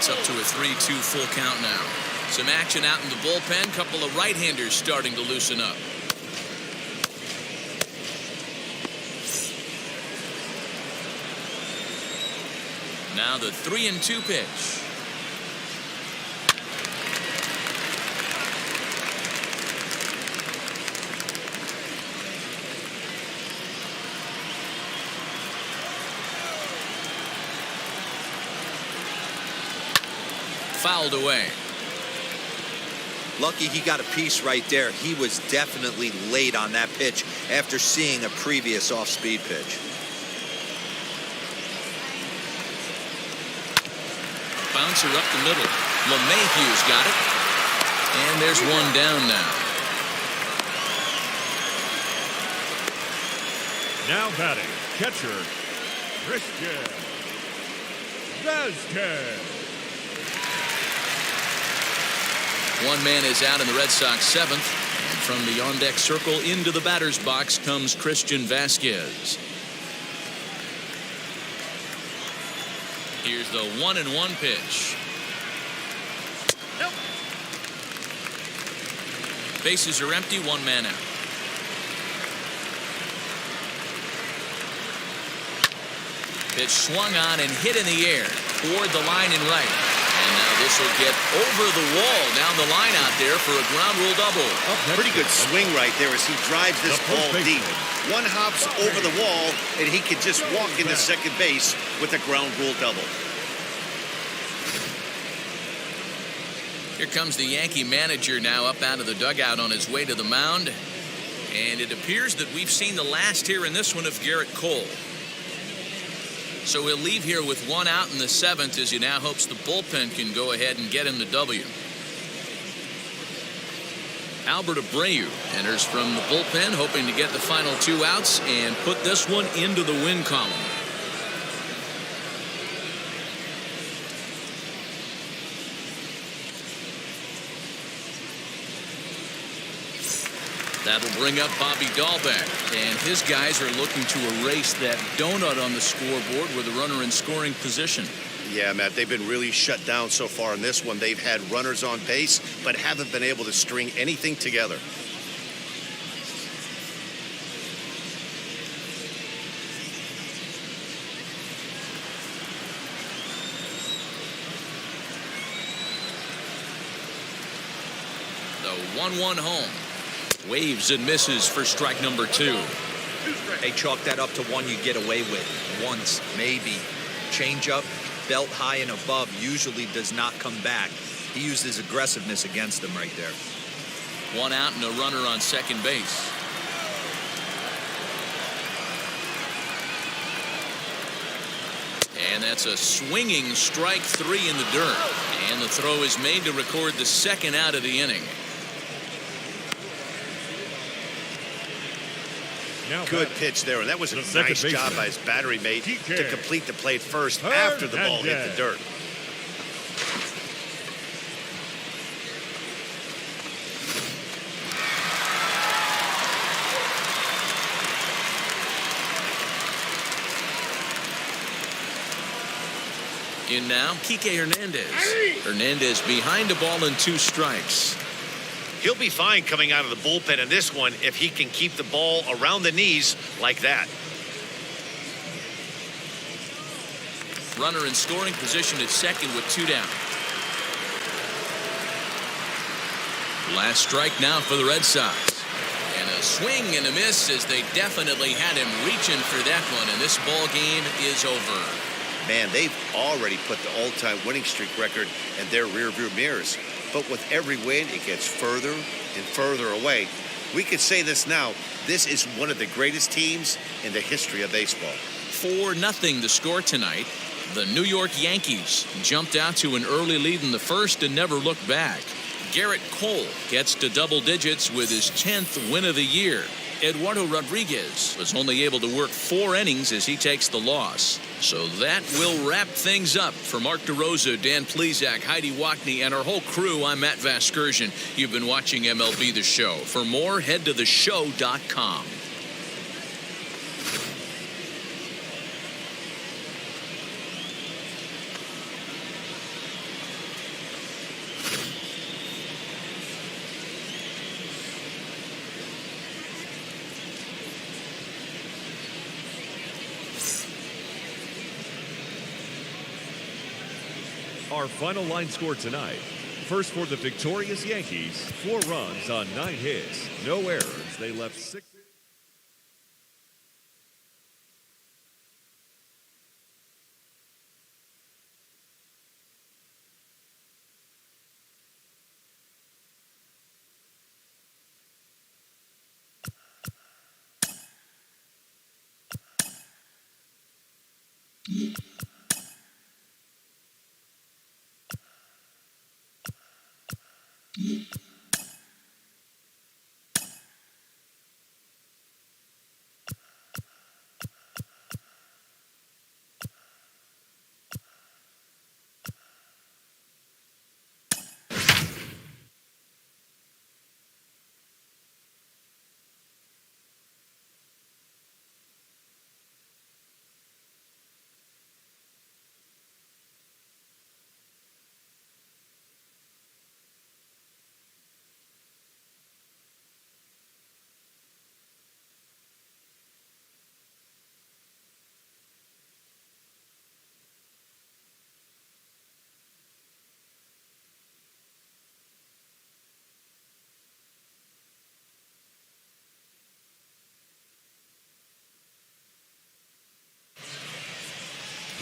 It's up to a 3-2 full count now. Some action out in the bullpen. Couple of right-handers starting to loosen up. Now the 3-2 pitch. Fouled away. Lucky he got a piece right there. He was definitely late on that pitch after seeing a previous off-speed pitch. Bouncer up the middle. LeMahieu's got it. And there's one down now. Now batting, catcher, Christian Zasluke. One man is out in the Red Sox seventh. And from the on-deck circle into the batter's box comes Christian Vasquez. Here's the 1-1 pitch. Nope. Bases are empty, one man out. Pitch swung on and hit in the air toward the line and right. And now this will get over the wall down the line out there for a ground rule double. Pretty good swing right there as he drives this ball deep. One hops over the wall and he can just walk into second base with a ground rule double. Here comes the Yankee manager now up out of the dugout on his way to the mound. And it appears that we've seen the last here in this one of Garrett Cole. So he'll leave here with one out in the seventh as he now hopes the bullpen can go ahead and get him the W. Albert Abreu enters from the bullpen, hoping to get the final two outs and put this one into the win column. That'll bring up Bobby Dahlbeck, and his guys are looking to erase that donut on the scoreboard with a runner in scoring position. Yeah, Matt, they've been really shut down so far in this one. They've had runners on base, but haven't been able to string anything together. The 1-1 home. Waves and misses for strike number 2. They chalk that up to one you get away with once, maybe. Changeup, belt high and above, usually does not come back. He used his aggressiveness against them right there. One out and a runner on second base. And that's a swinging strike 3 in the dirt. And the throw is made to record the second out of the inning. Good pitch there, and that was a nice job by his battery mate to complete the play first after the ball hit the dirt. In now, Kike Hernandez. Hernandez behind the ball and 2 strikes. He'll be fine coming out of the bullpen in this one if he can keep the ball around the knees like that. Runner in scoring position at second with 2 down. Last strike now for the Red Sox. And a swing and a miss as they definitely had him reaching for that one. And this ball game is over. Man, they've already put the all-time winning streak record in their rearview mirrors. But with every win, it gets further and further away. We could say this now. This is one of the greatest teams in the history of baseball. 4-0 the score tonight. The New York Yankees jumped out to an early lead in the first and never looked back. Garrett Cole gets to double digits with his 10th win of the year. Eduardo Rodriguez was only able to work 4 innings as he takes the loss. So that will wrap things up. For Mark DeRosa, Dan Plesac, Heidi Wackney, and our whole crew, I'm Matt Vasgersian. You've been watching MLB The Show. For more, head to theshow.com. Our final line score tonight. First for the victorious Yankees, 4 runs on 9 hits, no errors. They left 6.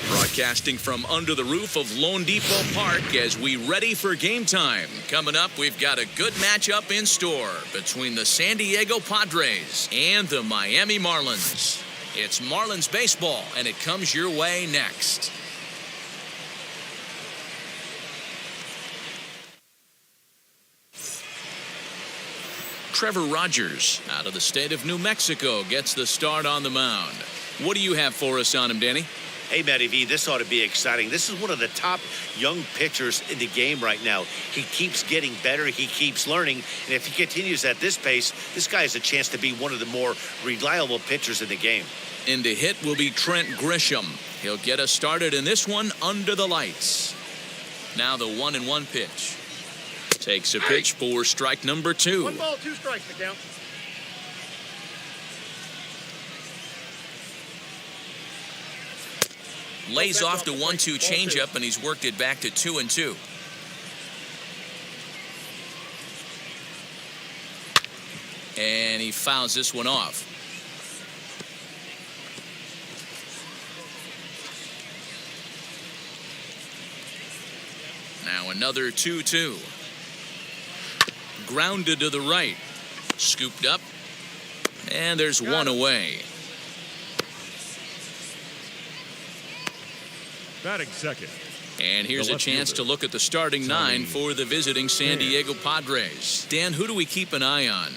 Broadcasting from under the roof of Lone Depot Park as we ready for game time. Coming up, we've got a good matchup in store between the San Diego Padres and the Miami Marlins. It's Marlins baseball, and it comes your way next. Trevor Rogers, out of the state of New Mexico, gets the start on the mound. What do you have for us on him, Danny? Hey, Matty V, this ought to be exciting. This is one of the top young pitchers in the game right now. He keeps getting better. He keeps learning. And if he continues at this pace, this guy has a chance to be one of the more reliable pitchers in the game. In to hit will be Trent Grisham. He'll get us started in this one under the lights. Now the 1-1 pitch. Takes a pitch for strike number 2. 1 ball, 2 strikes to count. Lays off the 1-2 changeup, and he's worked it back to 2-2. And he fouls this one off. Now another 2-2. Grounded to the right. Scooped up. And there's one away. Batting second. And here's a chance to look at the starting 9 for the visiting San Diego Padres. Dan, who do we keep an eye on?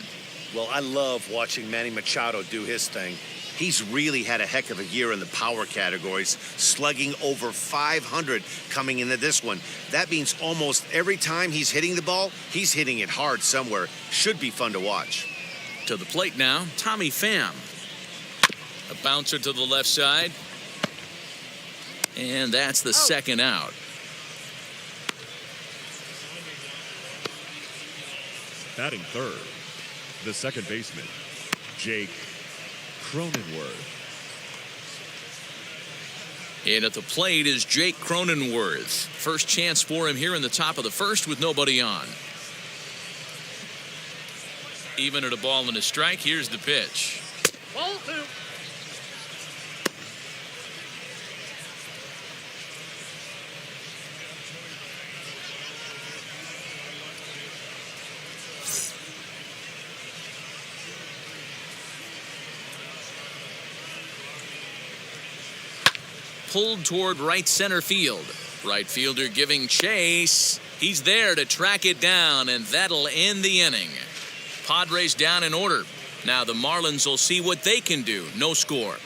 Well, I love watching Manny Machado do his thing. He's really had a heck of a year in the power categories, slugging over 500 coming into this one. That means almost every time he's hitting the ball, he's hitting it hard somewhere. Should be fun to watch. To the plate now, Tommy Pham. A bouncer to the left side. And that's the second out. Batting third, the second baseman, Jake Cronenworth. And at the plate is Jake Cronenworth. First chance for him here in the top of the first with nobody on. Even at a ball and a strike, here's the pitch. Ball 2. Pulled toward right center field. Right fielder giving chase. He's there to track it down, and that'll end the inning. Padres down in order. Now the Marlins will see what they can do. No score.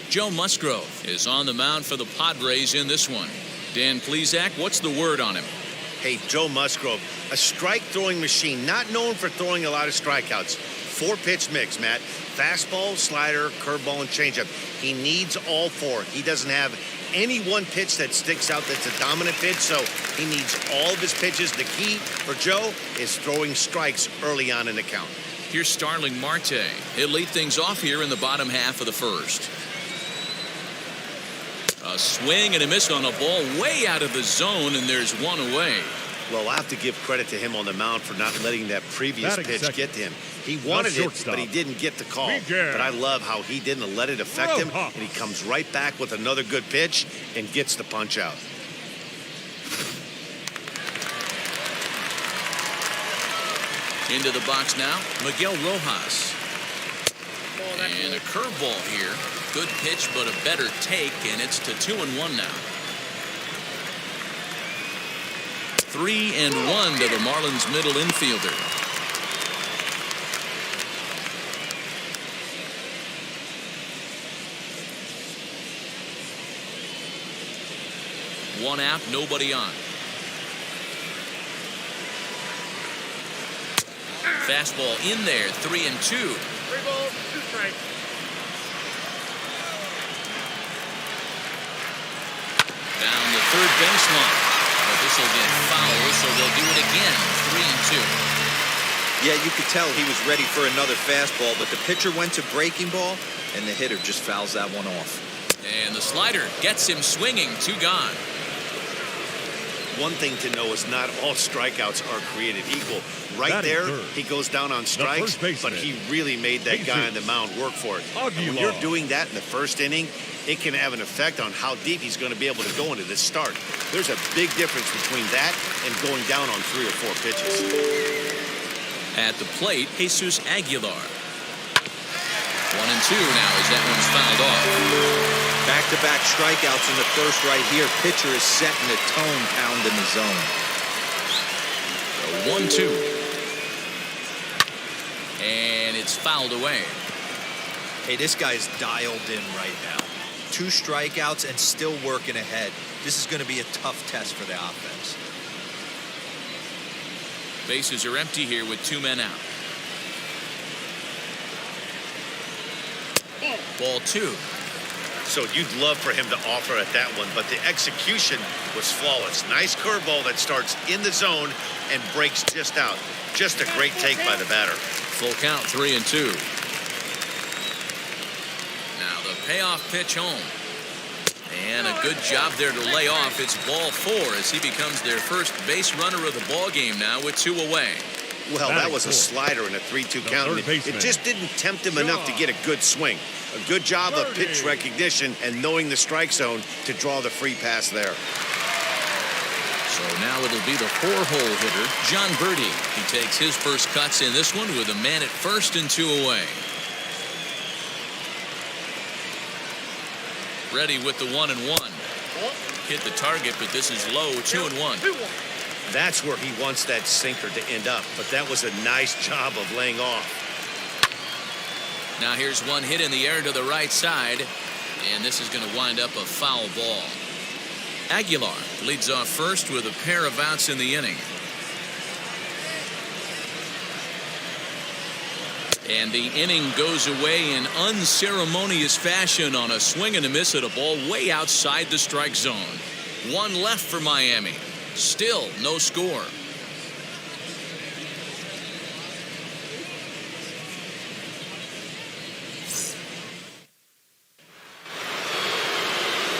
Joe Musgrove is on the mound for the Padres in this one. Dan Plesac, what's the word on him? Hey, Joe Musgrove, a strike-throwing machine, not known for throwing a lot of strikeouts. 4-pitch mix, Matt. Fastball, slider, curveball, and changeup. He needs all 4. He doesn't have any one pitch that sticks out that's a dominant pitch, so he needs all of his pitches. The key for Joe is throwing strikes early on in the count. Here's Starling Marte. He'll lead things off here in the bottom half of the first. A swing and a miss on a ball way out of the zone, and there's one away. Well, I have to give credit to him on the mound for not letting that previous Batting pitch second. get to him. He wanted it, shortstop. but he didn't get the call. Miguel. But I love how he didn't let it affect him, Rojas. and he comes right back with another good pitch and gets the punch out. Into the box now, Miguel Rojas. And a curveball here. Good pitch, but a better take, and it's to 2-1 now. 3-1 to the Marlins middle infielder. One out, nobody on. Fastball in there, 3-2. 3 balls, 2 strikes. Down the third baseline. But this will get foul, so they'll do it again. 3-2. Yeah, you could tell he was ready for another fastball, but the pitcher went to breaking ball, and the hitter just fouls that one off. And the slider gets him swinging. 2 gone. One thing to know is not all strikeouts are created equal. Right Batting there, third. he goes down on strikes, first baseman. but he really made that guy on the mound work for it. And when Aguilar. you're doing that in the first inning, it can have an effect on how deep he's going to be able to go into this start. There's a big difference between that and going down on 3 or 4 pitches. At the plate, Jesus Aguilar. 1-2 now as that one's fouled off. Back-to-back strikeouts in the first right here. Pitcher is setting the tone, pounding the zone. So 1-2. And it's fouled away. Hey, this guy's dialed in right now. 2 strikeouts and still working ahead. This is going to be a tough test for the offense. Bases are empty here with 2 men out. Ball 2. So you'd love for him to offer at that one, but the execution was flawless. Nice curveball that starts in the zone and breaks just out. Just a great take by the batter. Full count, 3-2. Now the payoff pitch home. And a good job there to lay off. It's ball 4 as he becomes their first base runner of the ball game now with 2 away. Well, that Batting was a fourth. slider in a 3-2 count. third And baseman. it just didn't tempt him enough to get a good swing. A good job of pitch recognition and knowing the strike zone to draw the free pass there. So now it'll be the 4-hole hitter, John Birdie. He takes his first cuts in this one with a man at first and 2 away. Ready with the 1-1. Hit the target, but this is low, 2-1. 2-1. That's where he wants that sinker to end up. But that was a nice job of laying off. Now here's one hit in the air to the right side, and this is going to wind up a foul ball. Aguilar leads off first with a pair of outs in the inning. And the inning goes away in unceremonious fashion on a swing and a miss at a ball way outside the strike zone. 1 left for Miami. Still no score.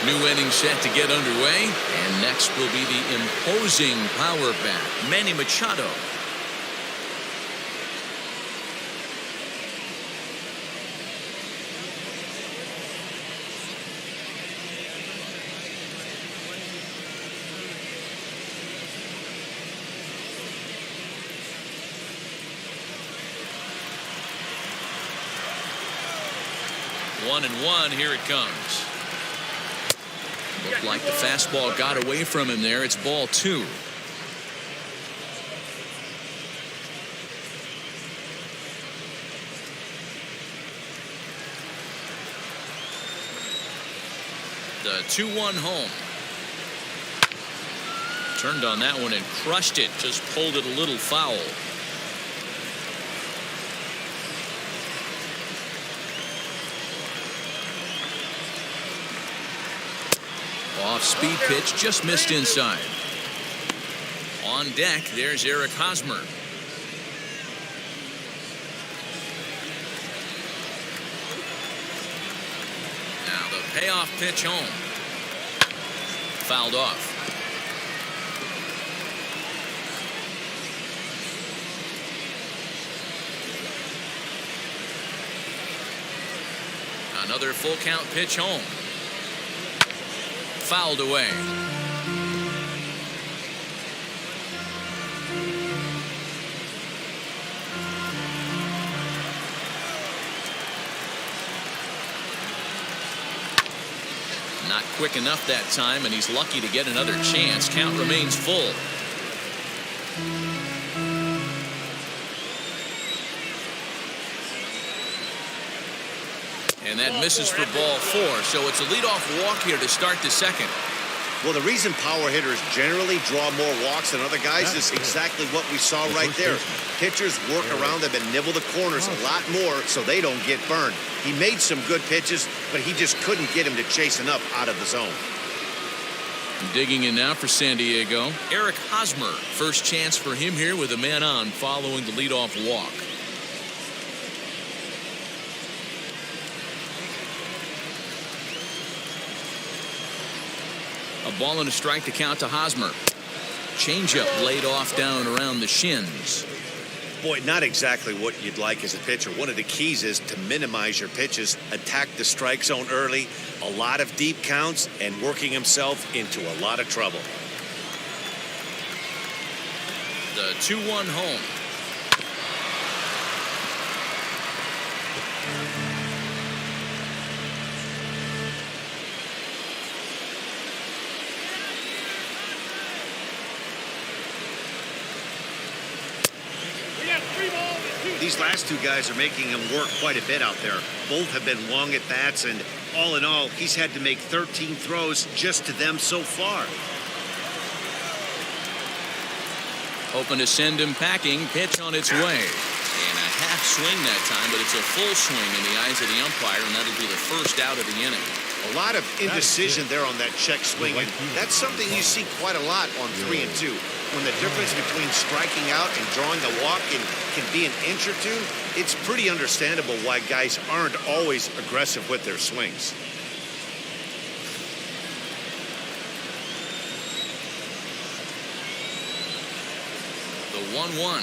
New inning set to get underway, and next will be the imposing power bat, Manny Machado. One and one, here it comes. Looked like the fastball got away from him there. It's ball 2. The 2-1 home. Turned on that one and crushed it. Just pulled it a little foul. Off-speed pitch just missed inside. On deck, there's Eric Hosmer. Now the payoff pitch home. Fouled off. Another full count pitch home. Fouled away. Not quick enough that time, and he's lucky to get another chance. Count remains full. And that misses for ball 4, so it's a leadoff walk here to start the second. Well, the reason power hitters generally draw more walks than other guys is exactly what we saw right there. Pitchers work around them and nibble the corners a lot more so they don't get burned. He made some good pitches, but he just couldn't get him to chase enough out of the zone. Digging in now for San Diego, Eric Hosmer. First chance for him here with a man on following the leadoff walk. A ball and a strike to count to Hosmer. Changeup laid off down around the shins. Boy, not exactly what you'd like as a pitcher. One of the keys is to minimize your pitches, attack the strike zone early, a lot of deep counts, and working himself into a lot of trouble. The 2-1 home. These last two guys are making him work quite a bit out there. Both have been long at bats, and all in all, he's had to make 13 throws just to them so far. Hoping to send him packing. Pitch on its way. And a half swing that time, but it's a full swing in the eyes of the umpire, and that'll be the first out of the inning. A lot of indecision there on that check swing, and that's something you see quite a lot on 3 and 2. When the difference between striking out and drawing a walk can be an inch or two, it's pretty understandable why guys aren't always aggressive with their swings. The 1-1.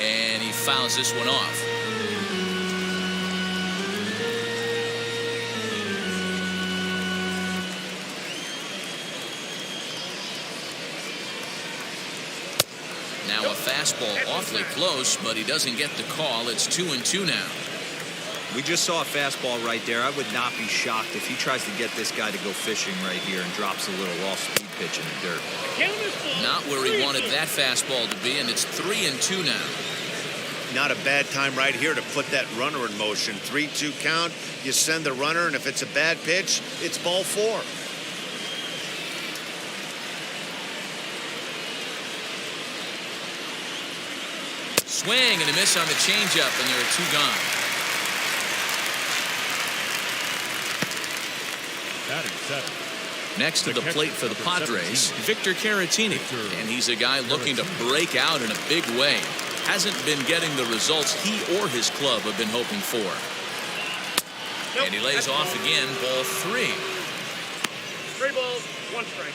And he fouls this one off. Now a fastball awfully close, but he doesn't get the call. It's 2-2 now. We just saw a fastball right there. I would not be shocked if he tries to get this guy to go fishing right here and drops a little off-speed pitch in the dirt. Not where he wanted that fastball to be, and it's 3-2 now. Not a bad time right here to put that runner in motion. 3-2 count, you send the runner, and if it's a bad pitch, it's ball 4. Swing and a miss on the changeup, and there are 2 gone. Batting 7. Next to the plate for the Padres, Victor Caratini. And he's a guy looking to break out in a big way. Hasn't been getting the results he or his club have been hoping for. And he lays off again, ball 3. 3 balls, 1 strike.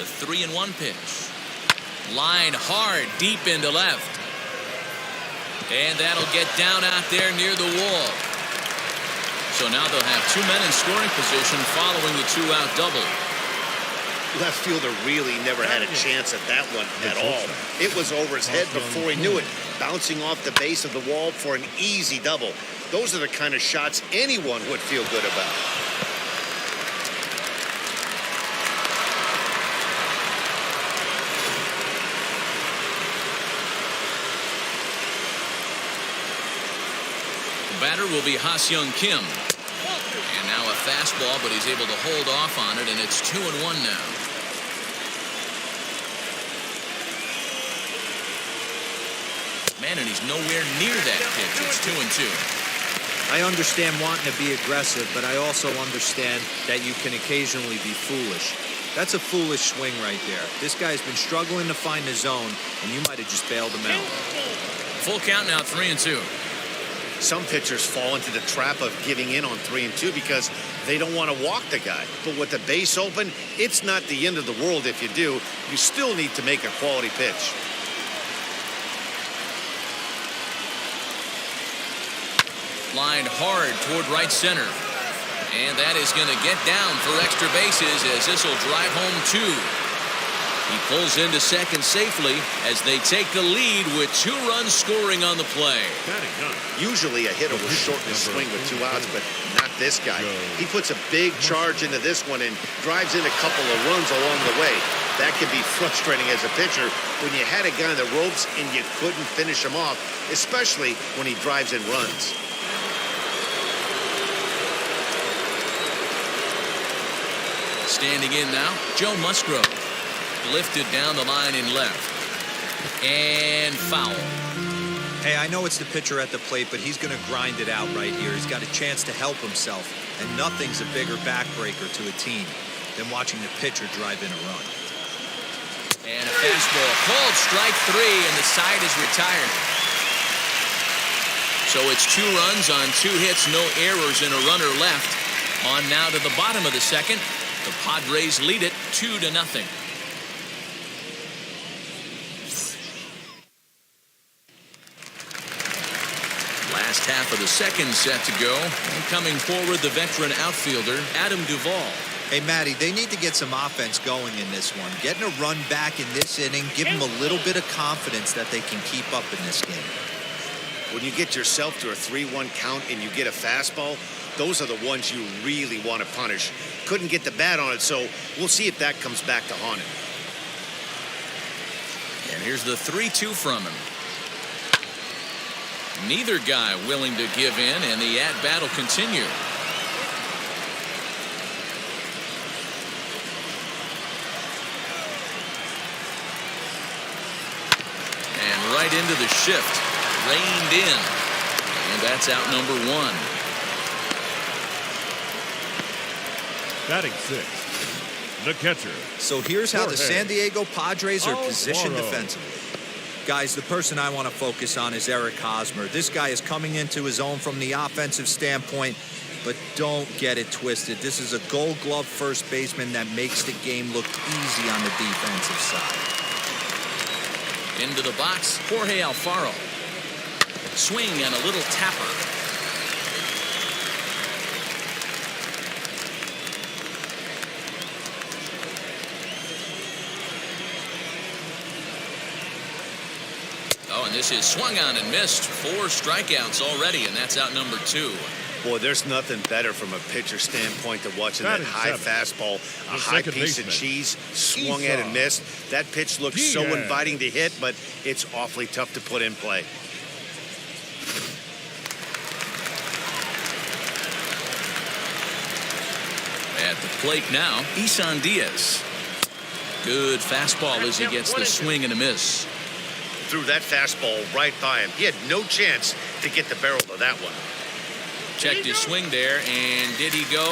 The 3-1 pitch. Line hard deep into left. And that'll get down out there near the wall. So now they'll have 2 men in scoring position following the 2-out double. Left fielder really never had a chance at that one at all. It was over his head before he knew it, bouncing off the base of the wall for an easy double. Those are the kind of shots anyone would feel good about. batter will be Ha-Seung Kim. And now a fastball, but he's able to hold off on it, and it's 2-1 now. Man, and he's nowhere near that pitch. It's 2-2. I understand wanting to be aggressive, but I also understand that you can occasionally be foolish. That's a foolish swing right there. This guy's been struggling to find the zone, and you might have just bailed him out. Full count now, 3-2. Some pitchers fall into the trap of giving in on 3-2 because they don't want to walk the guy. But with the base open, it's not the end of the world if you do. You still need to make a quality pitch. Lined hard toward right center. And that is going to get down for extra bases as this will drive home 2. He pulls into second safely as they take the lead with 2 runs scoring on the play. Usually a hitter will shorten his swing with 2 outs, but not this guy. He puts a big charge into this one and drives in a couple of runs along the way. That can be frustrating as a pitcher when you had a guy on the ropes and you couldn't finish him off, especially when he drives in runs. Standing in now, Joe Musgrove. Lifted down the line in left. And foul. Hey, I know it's the pitcher at the plate, but he's going to grind it out right here. He's got a chance to help himself, and nothing's a bigger backbreaker to a team than watching the pitcher drive in a run. And a fastball called strike 3, and the side is retired. So it's 2 runs on 2 hits, no errors, and a runner left. On now to the bottom of the second. The Padres lead it 2-0. Last half of the second set to go. And coming forward, the veteran outfielder, Adam Duvall. Hey, Matty, they need to get some offense going in this one. Getting a run back in this inning, give them a little bit of confidence that they can keep up in this game. When you get yourself to a 3-1 count and you get a fastball, those are the ones you really want to punish. Couldn't get the bat on it, so we'll see if that comes back to haunt him. And here's the 3-2 from him. Neither guy willing to give in, and the at-bat will continue. And right into the shift. Reined in. And that's out number 1. Batting 6th, the catcher. So here's how the San Diego Padres are positioned Alvaro. defensively. Guys, the person I want to focus on is Eric Hosmer. This guy is coming into his own from the offensive standpoint, but don't get it twisted. This is a Gold Glove first baseman that makes the game look easy on the defensive side. Into the box, Jorge Alfaro. Swing and a little tapper. Oh, and this is swung on and missed. 4 strikeouts already, and that's out number 2. Boy, there's nothing better from a pitcher standpoint than watching that high fastball, a high piece of cheese, swung at and missed. That pitch looks so inviting to hit, but it's awfully tough to put in play. At the plate now, Isan Diaz. Good fastball as he gets the swing and a miss. Threw that fastball right by him. He had no chance to get the barrel of that one. Checked his swing there, and did he go?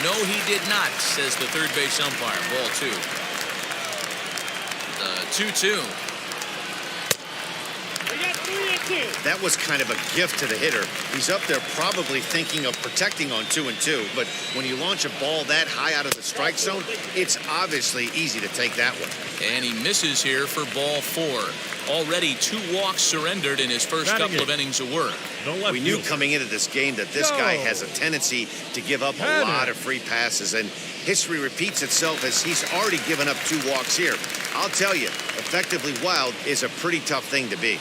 No, he did not, says the third base umpire. Ball 2. The 2-2. That was kind of a gift to the hitter. He's up there probably thinking of protecting on 2-2, but when you launch a ball that high out of the strike zone, it's obviously easy to take that one. And he misses here for ball 4. Already 2 walks surrendered in his first couple of innings of work. We knew coming into this game that this guy has a tendency to give up a lot of free passes, and history repeats itself as he's already given up 2 walks here. I'll tell you, effectively wild is a pretty tough thing to be.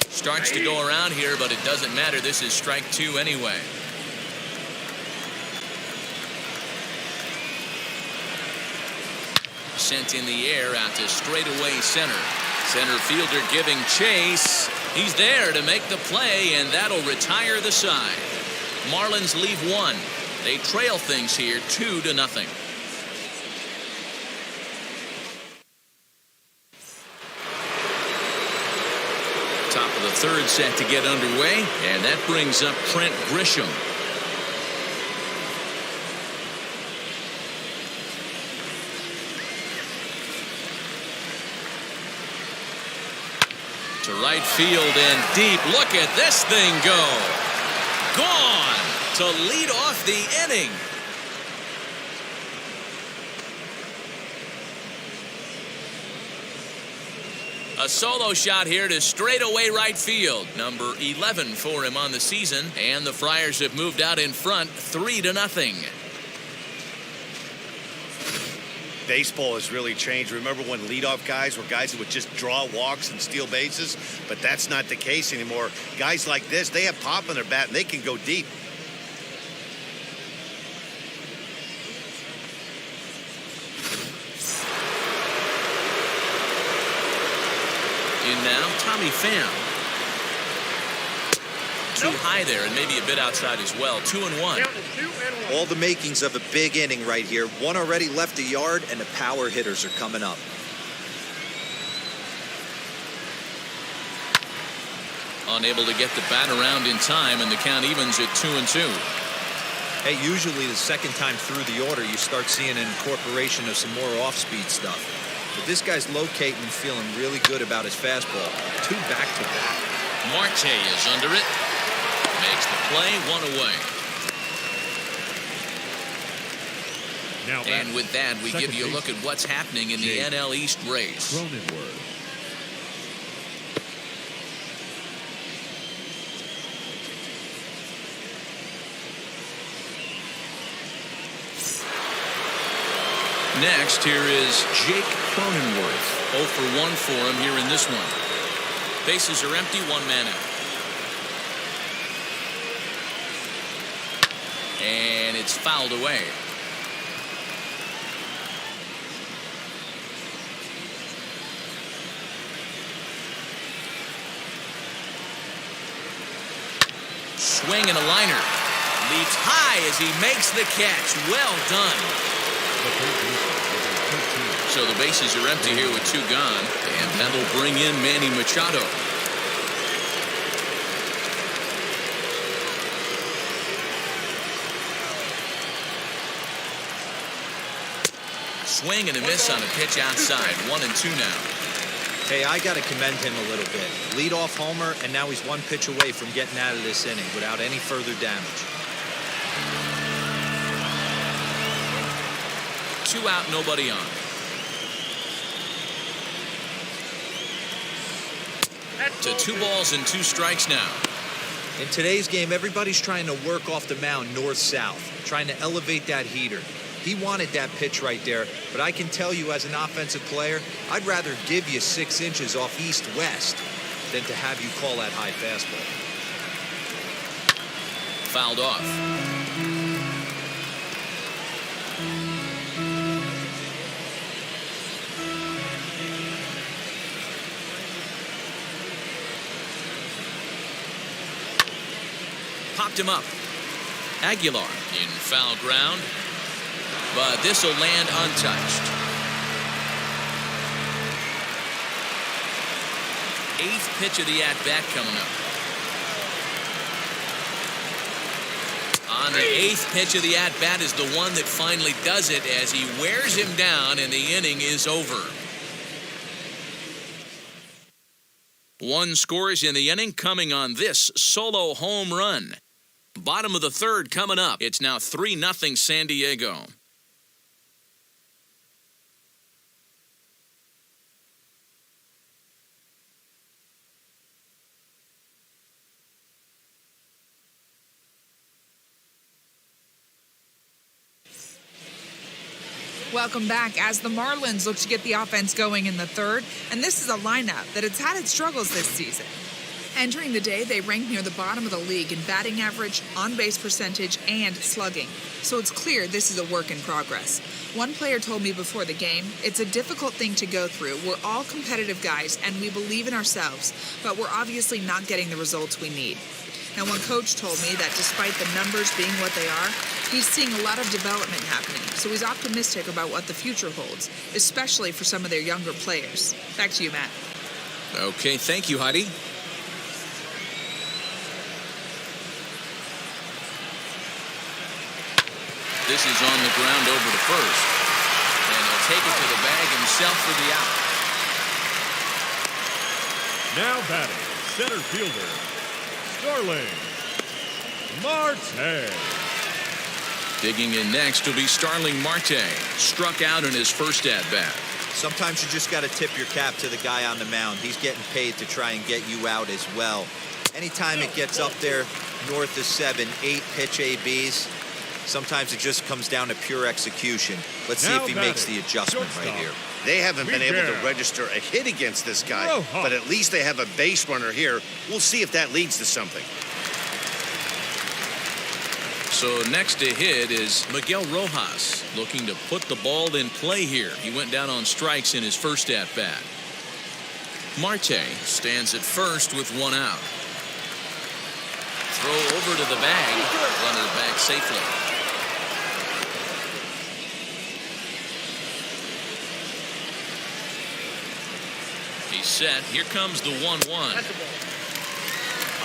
Starts to go around here, but it doesn't matter. This is strike 2 anyway. Sent in the air out to straightaway center. Center fielder giving chase. He's there to make the play, and that'll retire the side. Marlins leave one. They trail things here 2-0. Top of the third set to get underway, and that brings up Trent Grisham. To right field and deep. Look at this thing go. Gone to lead off the inning. A solo shot here to straightaway right field. Number 11 for him on the season. And the Friars have moved out in front 3-0. Baseball has really changed. Remember when leadoff guys were guys that would just draw walks and steal bases? But that's not the case anymore. Guys like this, they have pop in their bat and they can go deep. In now, Tommy Pham. Too high there and maybe a bit outside as well. 2-1. All the makings of a big inning right here. One already left the yard, and the power hitters are coming up. Unable to get the bat around in time, and the count evens at 2-2. Hey, usually the second time through the order, you start seeing an incorporation of some more off-speed stuff. But this guy's locating and feeling really good about his fastball. 2 back-to-back. Marte is under it. Makes the play, 1 away. Now and with that, we give you a look at what's happening in the NL East race. Next, here is Jake Cronenworth. 0 for 1 for him here in this one. Bases are empty, 1 man out. And it's fouled away. Swing and a liner. Leaps high as he makes the catch. Well done. So the bases are empty here with 2 gone, and that'll bring in Manny Machado. Swing and a miss on a pitch outside. 1-2 now. Hey, I got to commend him a little bit. Leadoff homer, and now he's 1 pitch away from getting out of this inning without any further damage. 2 out, nobody on. To 2 balls and 2 strikes now. In today's game, everybody's trying to work off the mound north-south, trying to elevate that heater. He wanted that pitch right there, but I can tell you as an offensive player, I'd rather give you 6 inches off east-west than to have you call that high fastball. Fouled off. Popped him up. Aguilar in foul ground, but this will land untouched. 8th pitch of the at-bat coming up. On the 8th pitch of the at-bat is the one that finally does it as he wears him down and the inning is over. 1 scores in the inning coming on this solo home run. Bottom of the 3rd coming up. It's now 3-0 San Diego. Welcome back as the Marlins look to get the offense going in the 3rd. And this is a lineup that has had its struggles this season. Entering the day, they ranked near the bottom of the league in batting average, on-base percentage, and slugging. So it's clear this is a work in progress. One player told me before the game, it's a difficult thing to go through. We're all competitive guys, and we believe in ourselves, but we're obviously not getting the results we need. Now, one coach told me that despite the numbers being what they are, he's seeing a lot of development happening, so he's optimistic about what the future holds, especially for some of their younger players. Back to you, Matt. Okay, thank you, Heidi. This is on the ground over to first. And he'll take it to the bag himself for the out. Now batting, center fielder, Starling Marte. Digging in next will be Starling Marte. Struck out in his first at-bat. Sometimes you just got to tip your cap to the guy on the mound. He's getting paid to try and get you out as well. Anytime it gets up there north of 7, 8 pitch ABs, sometimes it just comes down to pure execution. Let's see if he makes the adjustment right here. They haven't been able to register a hit against this guy, but at least they have a base runner here. We'll see if that leads to something. So next to hit is Miguel Rojas, looking to put the ball in play here. He went down on strikes in his first at-bat. Marte stands at first with one out. Throw over to the bag. Runner back safely. He's set. Here comes the 1-1.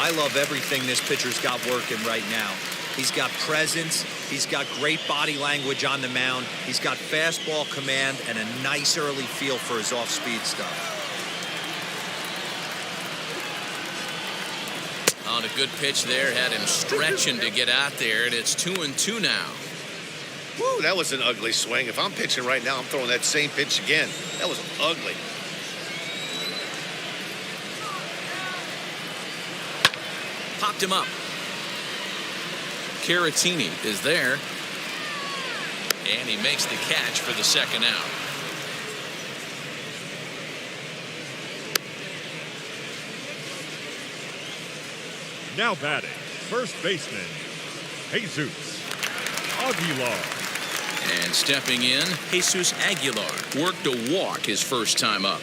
I love everything this pitcher's got working right now. He's got presence. He's got great body language on the mound. He's got fastball command and a nice early feel for his off-speed stuff. On a good pitch there, had him stretching to get out there, and it's 2-2 now. Woo, that was an ugly swing. If I'm pitching right now, I'm throwing that same pitch again. That was ugly. Popped him up. Caratini is there. And he makes the catch for the second out. Now batting, first baseman, Jesus Aguilar. And stepping in, Jesus Aguilar worked a walk his first time up.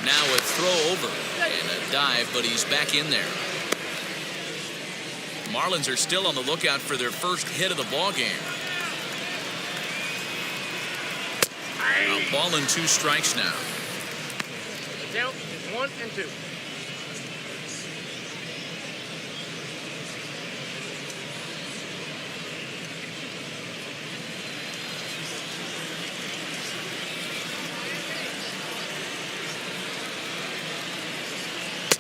Now a throw over and a dive, but he's back in there. Marlins are still on the lookout for their first hit of the ball game. A ball and 2 strikes now. The count is 1 and 2.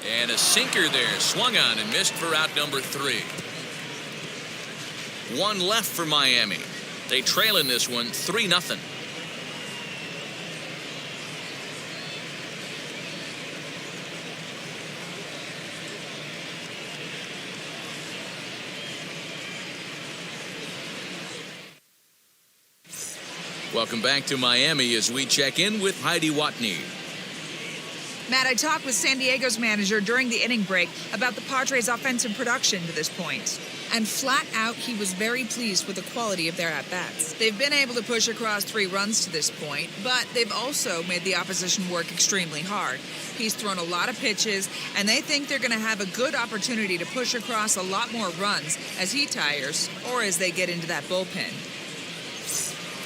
And a sinker there, swung on and missed for out number 3. 1 left for Miami. They trail in this one 3-0. Welcome back to Miami as we check in with Heidi Watney. Matt, I talked with San Diego's manager during the inning break about the Padres' offensive production to this point. And flat out, he was very pleased with the quality of their at-bats. They've been able to push across 3 runs to this point, but they've also made the opposition work extremely hard. He's thrown a lot of pitches, and they think they're going to have a good opportunity to push across a lot more runs as he tires or as they get into that bullpen.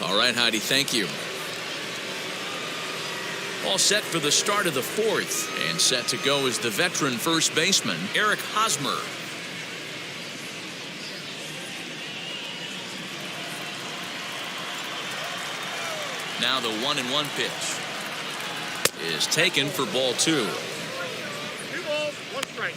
All right, Heidi, thank you. All set for the start of the 4th, and set to go is the veteran first baseman, Eric Hosmer. Now the 1-1 pitch is taken for ball 2. 2 balls, 1 strike.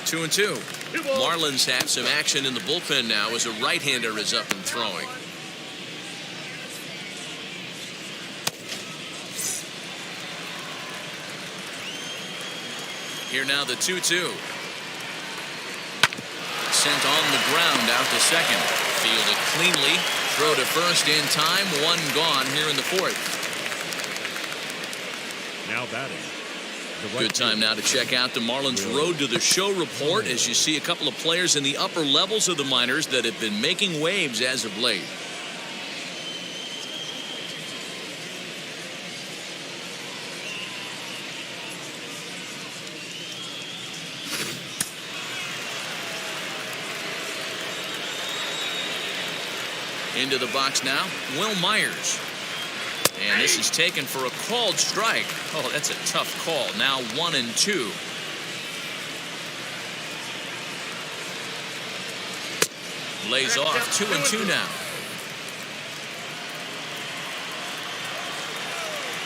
Two and two. Marlins have some action in the bullpen now as a right-hander is up and throwing. Here now the 2-2. sent on the ground out to second. Fielded cleanly. Throw to first in time. One gone here in the fourth. Now batting. Good time now to check out the Marlins Road to the Show report as you see a couple of players in the upper levels of the minors that have been making waves as of late. Into the box now, Will Myers. And this is taken for a called strike. Oh, that's a tough call. Now 1-2. Lays off 2-2 now.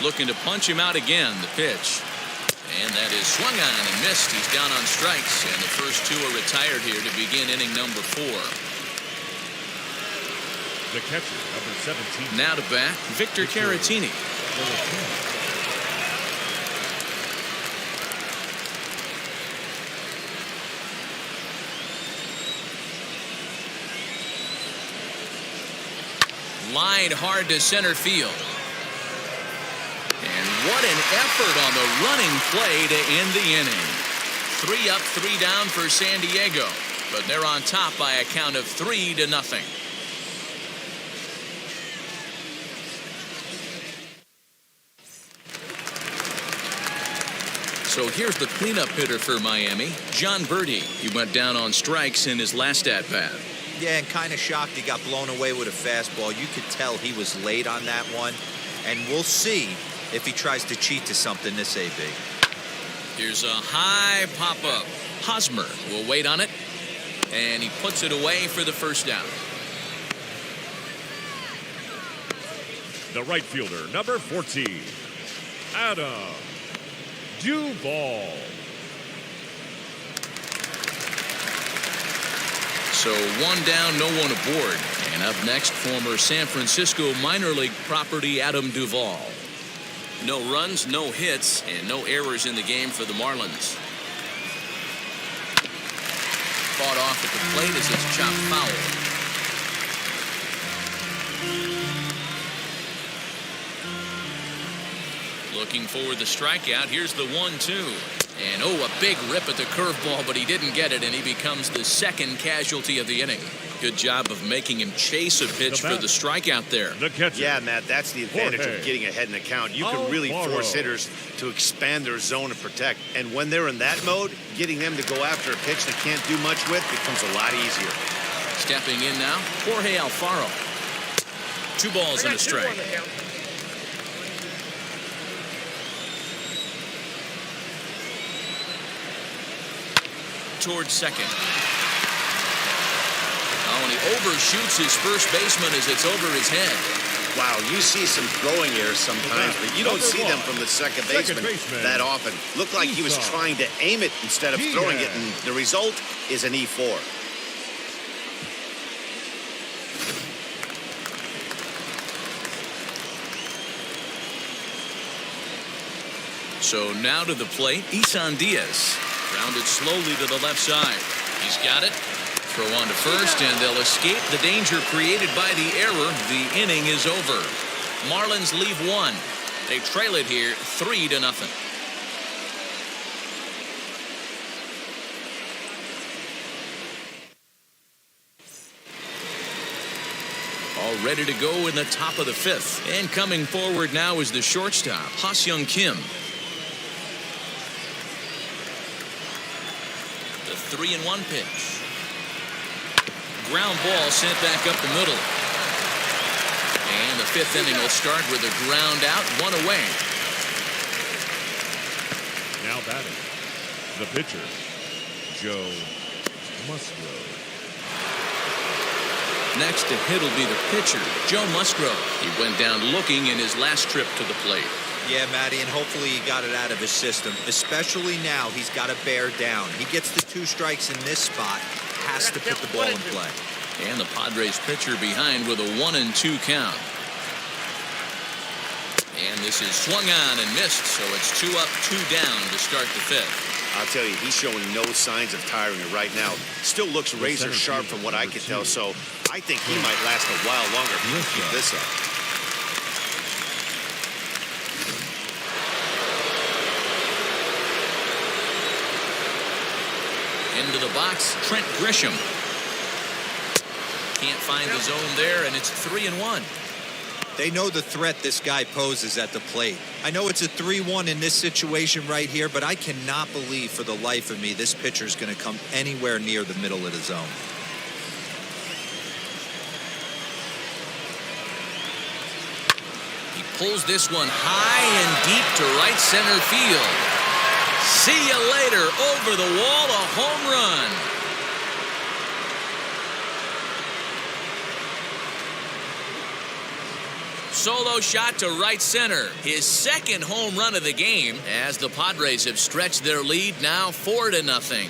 Looking to punch him out again, the pitch. And that is swung on and missed. He's down on strikes, and the first two are retired here to begin inning number 4. The catcher, number 17. Now to bat, Victor Caratini. Lined hard to center field. And what an effort on the running play to end the inning. 3 up, 3 down for San Diego, but they're on top by a count of 3-0. So here's the cleanup hitter for Miami, John Birdie. He went down on strikes in his last at-bat. Yeah, and kind of shocked he got blown away with a fastball. You could tell he was late on that one. And we'll see if he tries to cheat to something this AB. Here's a high pop-up. Hosmer will wait on it. And he puts it away for the first down. The right fielder, number 14, Adam Duvall. So 1 down, no one aboard. And up next, former San Francisco minor league property Adam Duvall. No runs, no hits, and no errors in the game for the Marlins. Fought off at the plate as it's chopped foul. Looking for the strikeout. Here's the 1-2. And oh, a big rip at the curveball, but he didn't get it, and he becomes the second casualty of the inning. Good job of making him chase a pitch for the strikeout there. The catcher. Yeah, Matt, that's the advantage Jorge. of getting ahead in the count. You can really force hitters to expand their zone and protect. And when they're in that mode, getting them to go after a pitch they can't do much with becomes a lot easier. Stepping in now, Jorge Alfaro. 2 balls and a strike. Towards second. Oh, and he overshoots his first baseman as it's over his head. Wow, you see some throwing errors sometimes, but you don't see them from the second baseman that often. Looked like he was trying to aim it instead of throwing it, and the result is an E4. So now to the plate, Isan Diaz. Grounded slowly to the left side. He's got it. Throw on to first, and they'll escape the danger created by the error. The inning is over. Marlins leave 1. They trail it here 3-0. All ready to go in the top of the 5th. And coming forward now is the shortstop, Ha-Seong Kim. 3-1 pitch. Ground ball sent back up the middle. And the 5th inning will start with a ground out, 1 away. Now batting, the pitcher, Joe Musgrove. Next to hit will be the pitcher, Joe Musgrove. He went down looking in his last trip to the plate. Yeah, Matty, and hopefully he got it out of his system. Especially now, he's got to bear down. He gets the 2 strikes in this spot, has to put the ball in play. And the Padres pitcher behind with a 1-2 count. And this is swung on and missed, so it's 2 up, 2 down to start the 5th. I'll tell you, he's showing no signs of tiring right now. Still looks razor sharp from what I can tell, so I think he might last a while longer if he can keep this up. Into the box, Trent Grisham. Can't find the zone there, and it's 3-1. They know the threat this guy poses at the plate. I know it's a 3-1 in this situation right here, but I cannot believe for the life of me this pitcher's going to come anywhere near the middle of the zone. He pulls this one high and deep to right center field. See you later. Over the wall, a home run. Solo shot to right center. His second home run of the game as the Padres have stretched their lead now 4-0.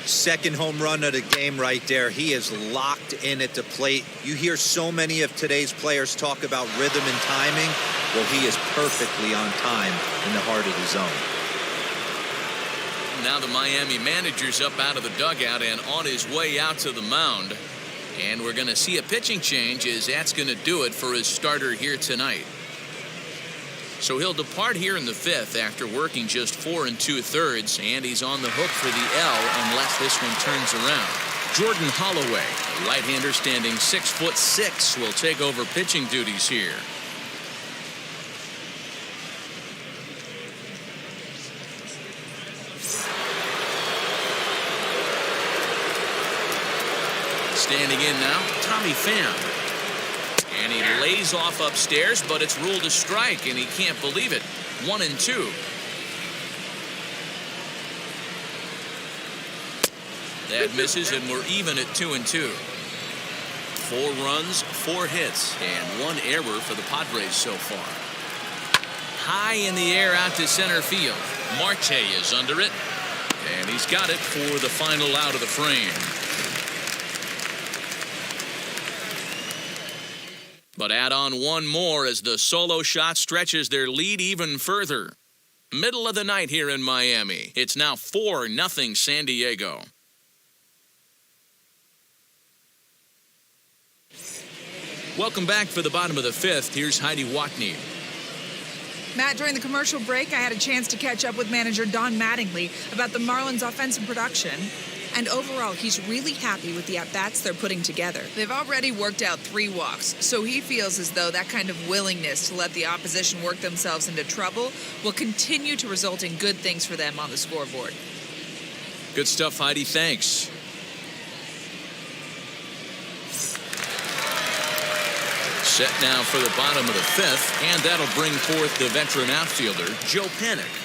Second home run of the game right there. He is locked in at the plate. You hear so many of today's players talk about rhythm and timing. Well, he is perfectly on time in the heart of the zone. Now the Miami manager's up out of the dugout and on his way out to the mound. And we're going to see a pitching change as that's going to do it for his starter here tonight. So he'll depart here in the 5th after working just 4 2/3, and he's on the hook for the L unless this one turns around. Jordan Holloway, a right-hander standing 6'6", will take over pitching duties here. Standing in now, Tommy Pham. And he lays off upstairs, but it's ruled a strike, and he can't believe it. 1-2. That misses, and we're even at 2-2. 4 runs, 4 hits, and 1 error for the Padres so far. High in the air out to center field. Marte is under it, and he's got it for the final out of the frame. But add on 1 more as the solo shot stretches their lead even further. Middle of the night here in Miami. It's now 4-0 San Diego. Welcome back for the bottom of the 5th. Here's Heidi Watney. Matt, during the commercial break, I had a chance to catch up with manager Don Mattingly about the Marlins' offensive production. And overall, he's really happy with the at-bats they're putting together. They've already worked out 3 walks, so he feels as though that kind of willingness to let the opposition work themselves into trouble will continue to result in good things for them on the scoreboard. Good stuff, Heidi. Thanks. Set now for the bottom of the 5th, and that'll bring forth the veteran outfielder, Joe Panik.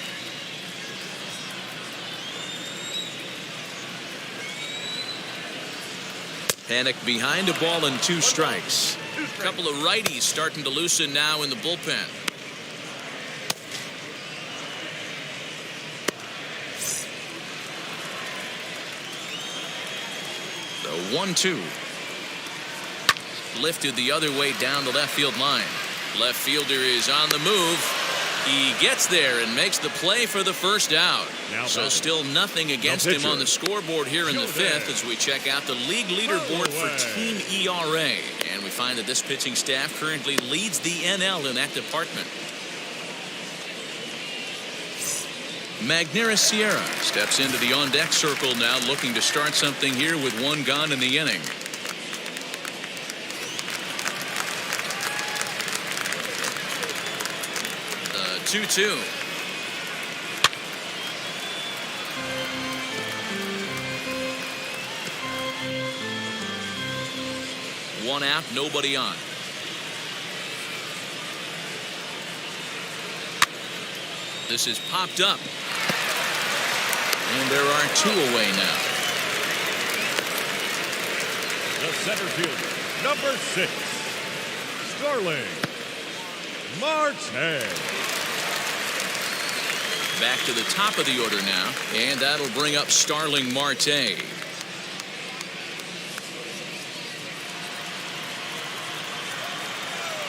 Panik behind a ball and 2 strikes. A couple of righties starting to loosen now in the bullpen. The 1-2. Lifted the other way down the left field line. Left fielder is on the move. He gets there and makes the play for the first out. So still nothing against him on the scoreboard here in the 5th as we check out the league leaderboard for team ERA. And we find that this pitching staff currently leads the NL in that department. Magneuris Sierra steps into the on-deck circle now, looking to start something here with 1 gone in the inning. 2-2. One out, nobody on. This is popped up. And there are 2 away now. The center fielder, number 6, Starling Marte. Back to the top of the order now, and that'll bring up Starling Marte.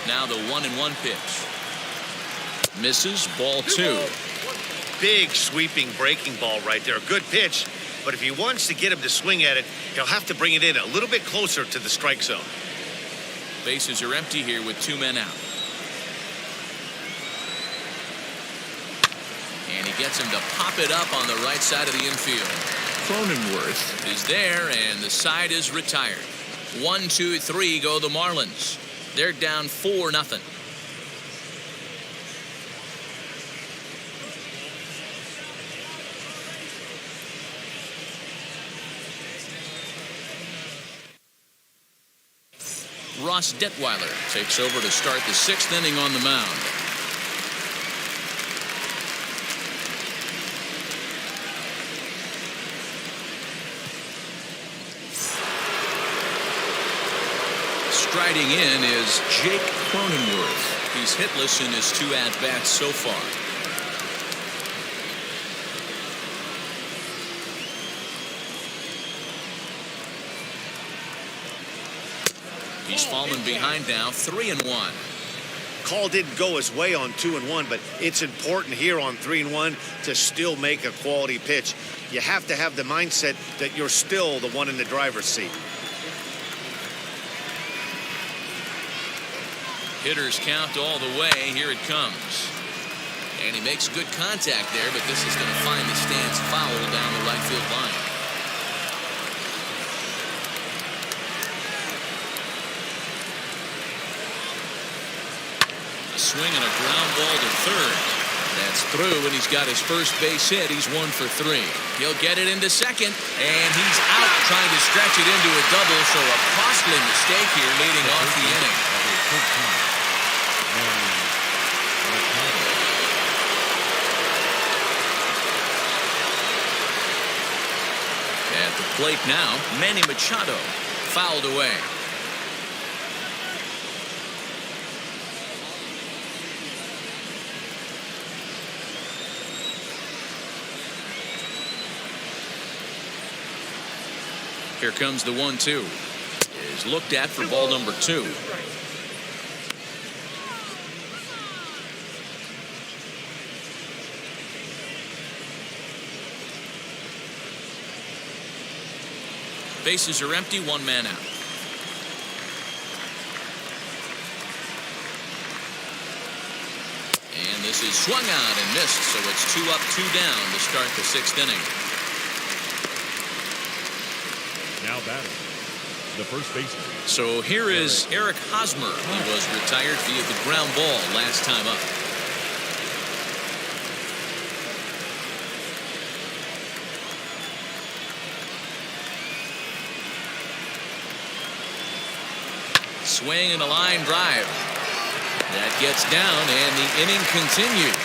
Now the 1-1 pitch. Misses, ball 2. Big sweeping breaking ball right there. A good pitch, but if he wants to get him to swing at it, he'll have to bring it in a little bit closer to the strike zone. Bases are empty here with 2 men out. And he gets him to pop it up on the right side of the infield. Cronenworth is there, and the side is retired. 1, 2, 3 go the Marlins. They're down 4-0. Ross Detweiler takes over to start the 6th inning on the mound. Striding in is Jake Cronenworth. He's hitless in his 2 at-bats so far. He's fallen behind now, 3-1. Call didn't go his way on 2-1, but it's important here on 3-1 to still make a quality pitch. You have to have the mindset that you're still the one in the driver's seat. Hitters count all the way. Here it comes. And he makes good contact there, but this is going to find the stands foul down the right field line. A swing and a ground ball to third. That's through, and he's got his first base hit. He's 1 for 3. He'll get it into second, and he's out trying to stretch it into a double, so a costly mistake here leading off the inning. At the plate now, Manny Machado fouled away. Here comes the 1-2. Is looked at for ball number 2. Bases are empty, 1 man out. And this is swung out and missed, so it's 2 up, 2 down to start the 6th inning. Now batting, the first baseman. So here is Eric Hosmer. He was retired via the ground ball last time up. Swing and a line drive. That gets down, and the inning continues.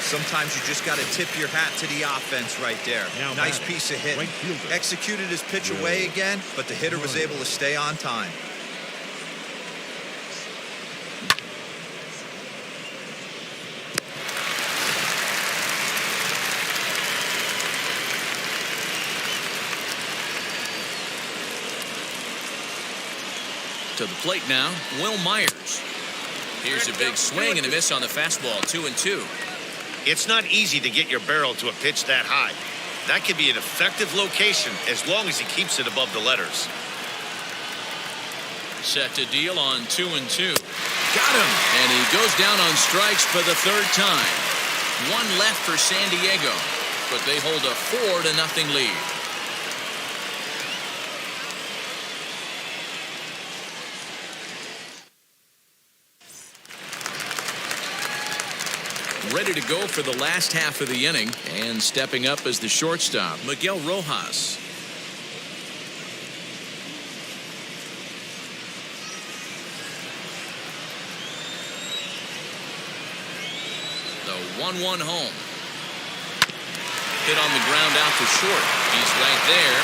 Sometimes you just got to tip your hat to the offense right there. Nice piece of hitting. Executed his pitch away again, but the hitter was able to stay on time. To the plate now, Will Myers. Here's a big swing and a miss on the fastball, 2-2. It's not easy to get your barrel to a pitch that high. That could be an effective location as long as he keeps it above the letters. Set to deal on 2-2. Got him! And he goes down on strikes for the 3rd time. 1 left for San Diego, but they hold a 4-0 lead. Ready to go for the last half of the inning, and stepping up as the shortstop, Miguel Rojas. The 1-1 home. Hit on the ground out to short. He's right there.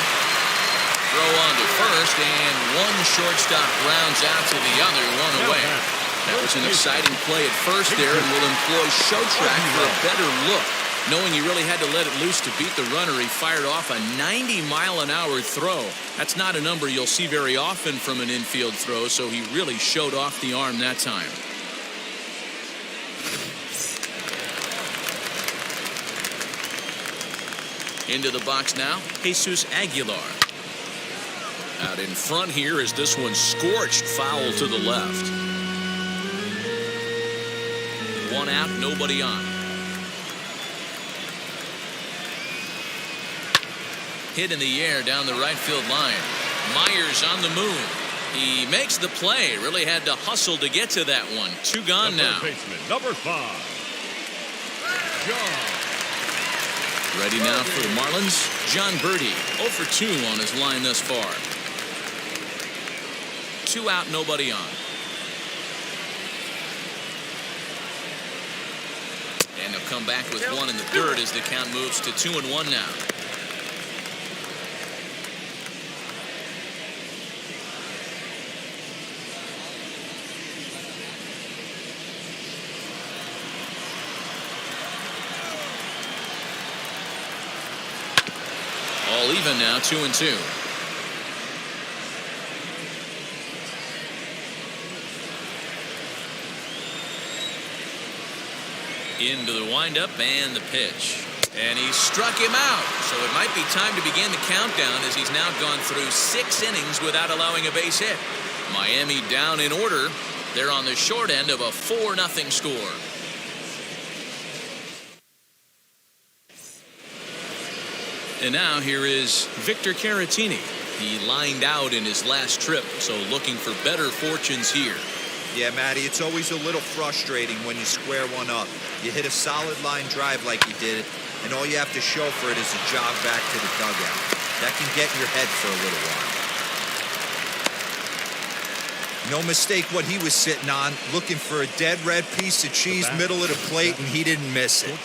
Throw on to first, and one shortstop grounds out to the other, 1 away. That was an exciting play at first there, and will employ show track for a better look. Knowing he really had to let it loose to beat the runner, he fired off a 90-mile-an-hour throw. That's not a number you'll see very often from an infield throw, so he really showed off the arm that time. Into the box now, Jesus Aguilar. Out in front here is this one scorched foul to the left. One out, nobody on. Hit in the air down the right field line. Myers on the move. He makes the play. Really had to hustle to get to that one. Two gone now. Baseman, number 5. John. Ready now for the Marlins. John Birdie, 0 for 2 on his line thus far. 2 out, nobody on. And they'll come back with 1 in the third as the count moves to 2-1 now. All even now, 2-2. Into the windup and the pitch. And he struck him out. So it might be time to begin the countdown as he's now gone through 6 innings without allowing a base hit. Miami down in order. They're on the short end of a 4-0 score. And now here is Victor Caratini. He lined out in his last trip, so looking for better fortunes here. Yeah, Matty, it's always a little frustrating when you square one up. You hit a solid line drive like he did, and all you have to show for it is a jog back to the dugout. That can get in your head for a little while. No mistake what he was sitting on, looking for a dead red piece of cheese middle of the plate, and he didn't miss it.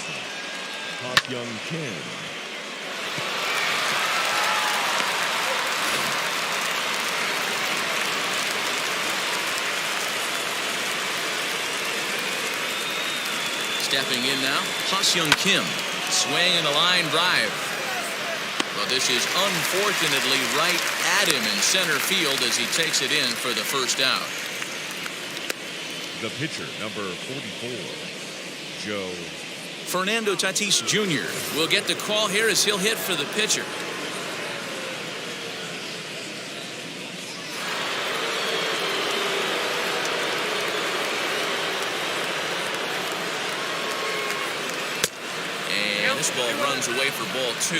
Young Kim. Stepping in now, Young Kim, swinging a line drive. Well, this is unfortunately right at him in center field as he takes it in for the first out. The pitcher, number 44, Joe. Fernando Tatis Jr. will get the call here as he'll hit for the pitcher. This ball runs away for ball 2.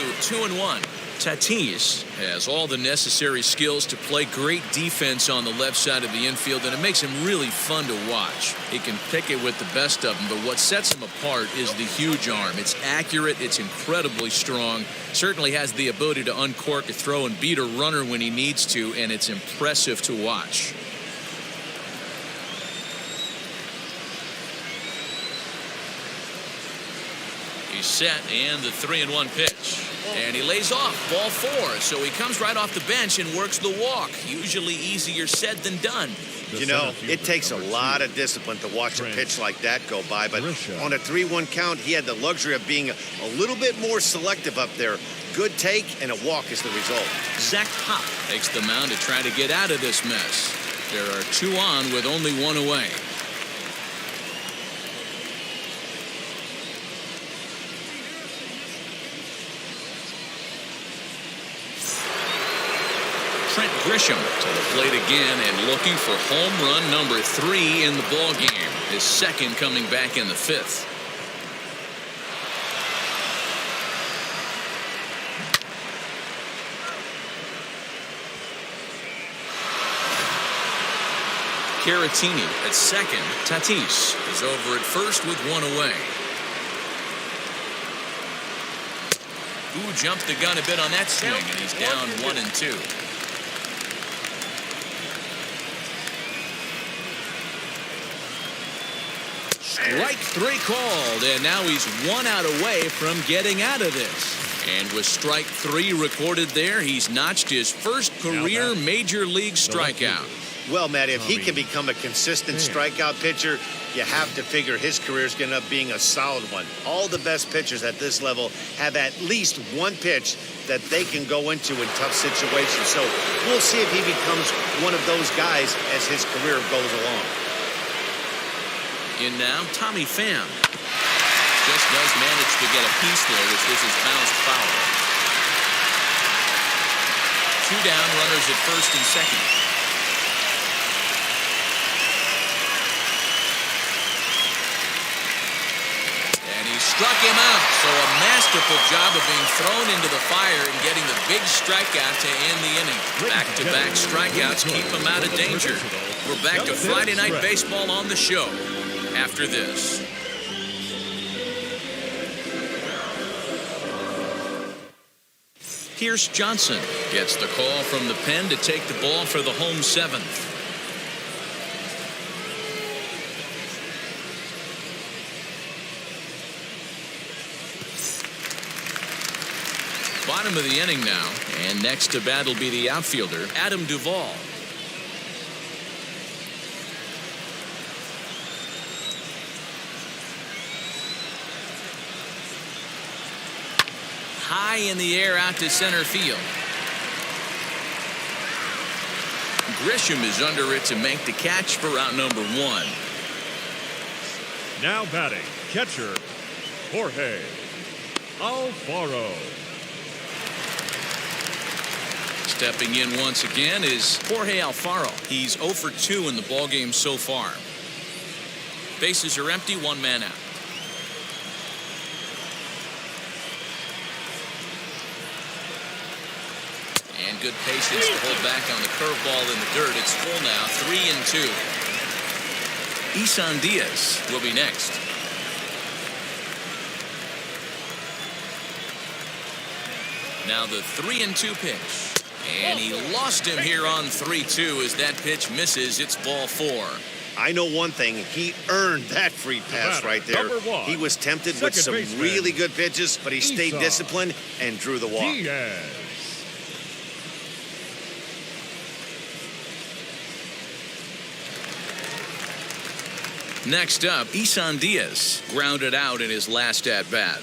2-1. Tatis has all the necessary skills to play great defense on the left side of the infield, and it makes him really fun to watch. He can pick it with the best of them, but what sets him apart is the huge arm. It's accurate, it's incredibly strong, certainly has the ability to uncork a throw and beat a runner when he needs to, and it's impressive to watch. He's set, and the 3-1 pitch. And he lays off, ball 4. So he comes right off the bench and works the walk. Usually easier said than done. You know, it takes a lot of discipline to watch a pitch like that go by. But on a 3-1 count, he had the luxury of being a little bit more selective up there. Good take, and a walk is the result. Zach Pop takes the mound to try to get out of this mess. There are 2 on with only 1 away. Trent Grisham to the plate again and looking for home run number 3 in the ball game. His second coming back in the 5th. Caratini at second. Tatis is over at first with 1 away. Ooh, jumped the gun a bit on that swing, and he's down 1-2. Strike 3 called, and now he's 1 out away from getting out of this. And with strike 3 recorded there, he's notched his first career major league strikeout. Well, Matt, if he can become a consistent strikeout pitcher, you have to figure his career is going to end up being a solid one. All the best pitchers at this level have at least one pitch that they can go into in tough situations. So we'll see if he becomes one of those guys as his career goes along. In now, Tommy Pham. Just does manage to get a piece there as this is bounced foul. 2 down, runners at first and second. And he struck him out. So a masterful job of being thrown into the fire and getting the big strikeout to end the inning. Back-to-back strikeouts keep him out of danger. We're back to Friday Night Baseball on the show after this. Here's Johnson. Gets the call from the pen to take the ball for the home 7th. Bottom of the inning now, and next to bat will be the outfielder, Adam Duvall. High in the air out to center field. Grisham is under it to make the catch for out number 1. Now batting, catcher, Jorge Alfaro. Stepping in once again is Jorge Alfaro. He's 0 for 2 in the ballgame so far. Bases are empty, 1 man out. And good patience to hold back on the curveball in the dirt. It's full now, 3-2. Isan Diaz will be next. Now the 3-2 pitch. And he lost him here on 3-2 as that pitch misses. It's ball 4. I know one thing. He earned that free pass right there. He was tempted with some really good pitches, but he stayed disciplined and drew the walk. Next up, Isan Diaz grounded out in his last at-bat.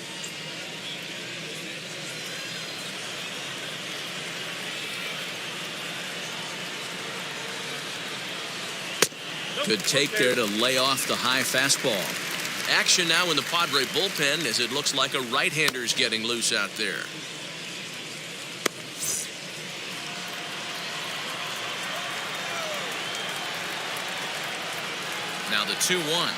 Good take there to lay off the high fastball. Action now in the Padre bullpen as it looks like a right-hander's getting loose out there. Now the 2-1.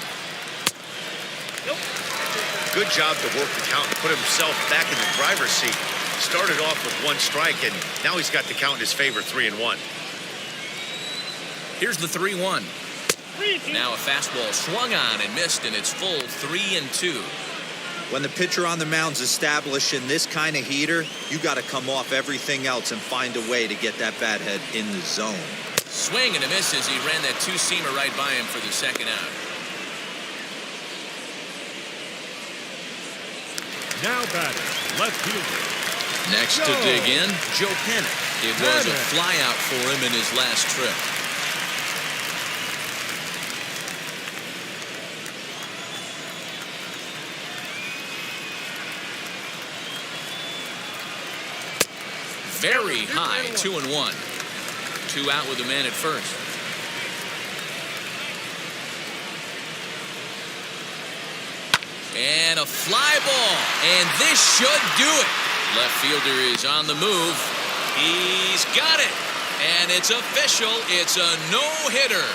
Good job to work the count and put himself back in the driver's seat. Started off with 1 strike, and now he's got the count in his favor, 3-1. Here's the 3-1. Now a fastball swung on and missed, and it's full 3-2. When the pitcher on the mound's establishing this kind of heater, you got to come off everything else and find a way to get that bat head in the zone. Swing and a miss as he ran that 2-seamer right by him for the second out. Now batting, left fielder. Next to dig in, Joe Panic. It was a flyout for him in his last trip. Very high, 2-1. 2 out with a man at first. And a fly ball. And this should do it. Left fielder is on the move. He's got it. And it's official. It's a no-hitter.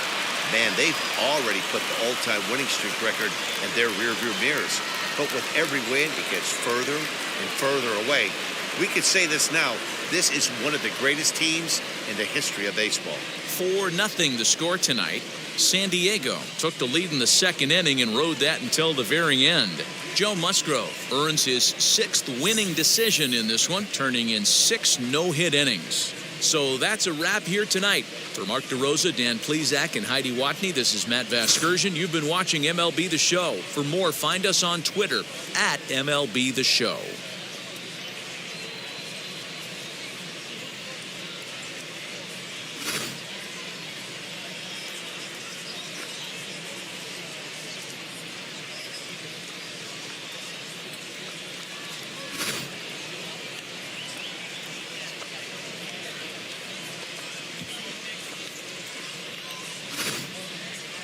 Man, they've already put the all-time winning streak record in their rearview mirrors. But with every win, it gets further and further away. We could say this now. This is one of the greatest teams in the history of baseball. 4-0 the score tonight. San Diego took the lead in the second inning and rode that until the very end. Joe Musgrove earns his 6th winning decision in this one, turning in 6 no-hit innings. So that's a wrap here tonight. For Mark DeRosa, Dan Plesac, and Heidi Watney, this is Matt Vasgersian. You've been watching MLB The Show. For more, find us on Twitter @MLB The Show.